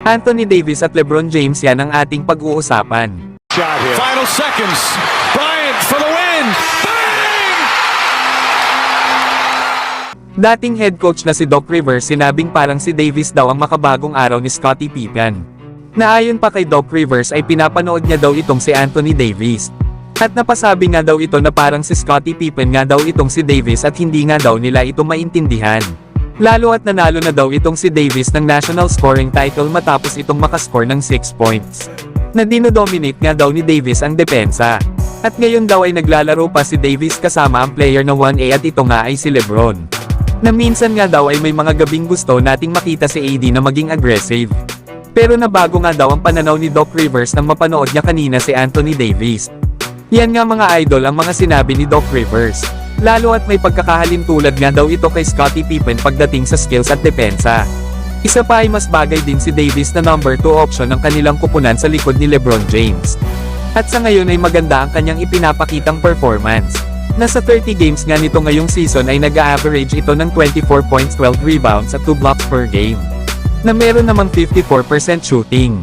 Anthony Davis at LeBron James, yan ang ating pag-uusapan. Final seconds. Bryant for the win. Bang! Dating head coach na si Doc Rivers sinabing parang si Davis daw ang makabagong araw ni Scottie Pippen. Naayon pa kay Doc Rivers ay pinapanood niya daw itong si Anthony Davis. At napasabi nga daw ito na parang si Scottie Pippen nga daw itong si Davis at hindi nga daw nila ito maintindihan. Lalo at nanalo na daw itong si Davis ng national scoring title matapos itong makascore ng 6 points. Na dinodominate nga daw ni Davis ang depensa. At ngayon daw ay naglalaro pa si Davis kasama ang player na 1A at ito nga ay si LeBron. Na minsan nga daw ay may mga gabing gusto nating makita si AD na maging aggressive. Pero nabago nga daw ang pananaw ni Doc Rivers nang mapanood niya kanina si Anthony Davis. Yan nga mga idol ang mga sinabi ni Doc Rivers. Lalo at may pagkakahalin tulad nga daw ito kay Scottie Pippen pagdating sa skills at depensa. Isa pa ay mas bagay din si Davis na number 2 option ng kanilang kupunan sa likod ni LeBron James. At sa ngayon ay maganda ang kanyang ipinapakitang performance. Nasa 30 games nga nito ngayong season ay nag-a-average ito ng 24 points, 12 rebounds at 2 blocks per game. Na meron namang 54% shooting.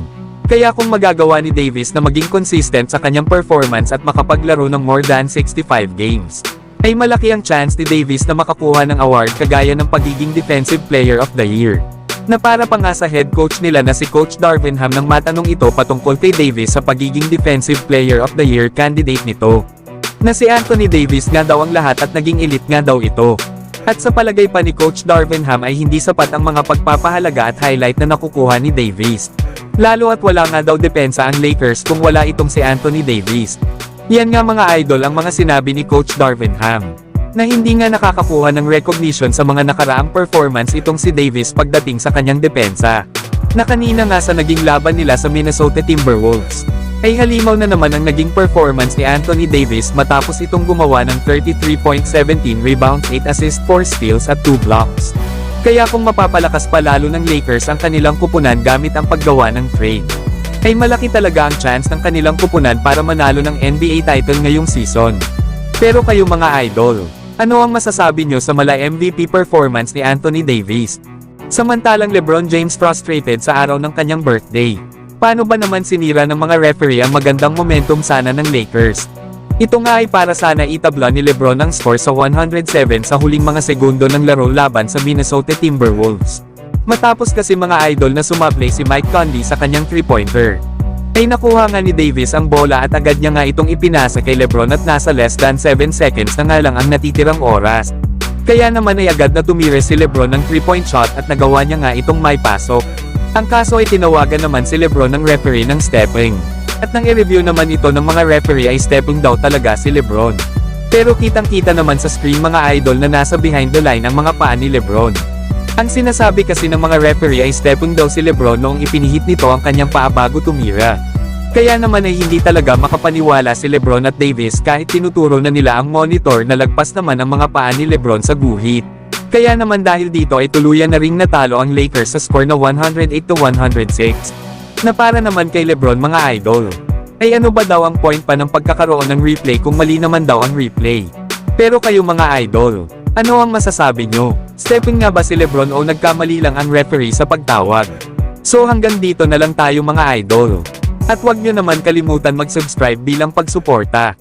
Kaya kung magagawa ni Davis na maging consistent sa kanyang performance at makapaglaro ng more than 65 games, ay malaki ang chance ni Davis na makakuha ng award kagaya ng pagiging Defensive Player of the Year. Na para pa nga sa head coach nila na si Coach Darvin Ham nang matanong ito patungkol kay Davis sa pagiging Defensive Player of the Year candidate nito. Na si Anthony Davis nga daw ang lahat at naging elite nga daw ito. At sa palagay pa ni Coach Darvin Ham ay hindi sapat ang mga pagpapahalaga at highlight na nakukuha ni Davis. Lalo at wala nga daw depensa ang Lakers kung wala itong si Anthony Davis. Yan nga mga idol ang mga sinabi ni Coach Darvin Ham. Na hindi nga nakakakuha ng recognition sa mga nakaraang performance itong si Davis pagdating sa kanyang depensa. Na kanina nga sa naging laban nila sa Minnesota Timberwolves, ay halimaw na naman ang naging performance ni Anthony Davis matapos itong gumawa ng 33.17 rebounds, 8 assists, 4 steals at 2 blocks. Kaya kung mapapalakas pa lalo ng Lakers ang kanilang kupunan gamit ang paggawa ng trade, ay malaki talaga ang chance ng kanilang kupunan para manalo ng NBA title ngayong season. Pero kayo mga idol, ano ang masasabi nyo sa mala MVP performance ni Anthony Davis? Samantalang LeBron James frustrated sa araw ng kanyang birthday. Paano ba naman sinira ng mga referee ang magandang momentum sana ng Lakers? Ito nga ay para sana itabla ni LeBron ang score sa 107 sa huling mga segundo ng laro laban sa Minnesota Timberwolves. Matapos kasi mga idol na sumablay si Mike Conley sa kanyang 3-pointer. Ay nakuha nga ni Davis ang bola at agad niya nga itong ipinasa kay LeBron at nasa less than 7 seconds na nga lang ang natitirang oras. Kaya naman ay agad na tumira si LeBron ng 3-point shot at nagawa niya nga itong may pasok. Ang kaso ay tinawagan naman si LeBron ng referee ng stepping. At nang i-review naman ito ng mga referee ay stepping daw talaga si LeBron. Pero kitang-kita naman sa screen mga idol na nasa behind the line ang mga paa ni LeBron. Ang sinasabi kasi ng mga referee ay stepping daw si LeBron noong ipinihit nito ang kanyang paa bago tumira. Kaya naman ay hindi talaga makapaniwala si LeBron at Davis kahit tinuturo na nila ang monitor na lagpas naman ang mga paa ni LeBron sa guhit. Kaya naman dahil dito ay tuluyan na ring natalo ang Lakers sa score na 108-106. Na para naman kay LeBron mga idol. Ay ano ba daw ang point pa ng pagkakaroon ng replay kung mali naman daw ang replay? Pero kayo mga idol, ano ang masasabi nyo? Stepping nga ba si LeBron o nagkamali lang ang referee sa pagtawag? So hanggang dito na lang tayo mga idol. At huwag nyo naman kalimutan mag-subscribe bilang pagsuporta.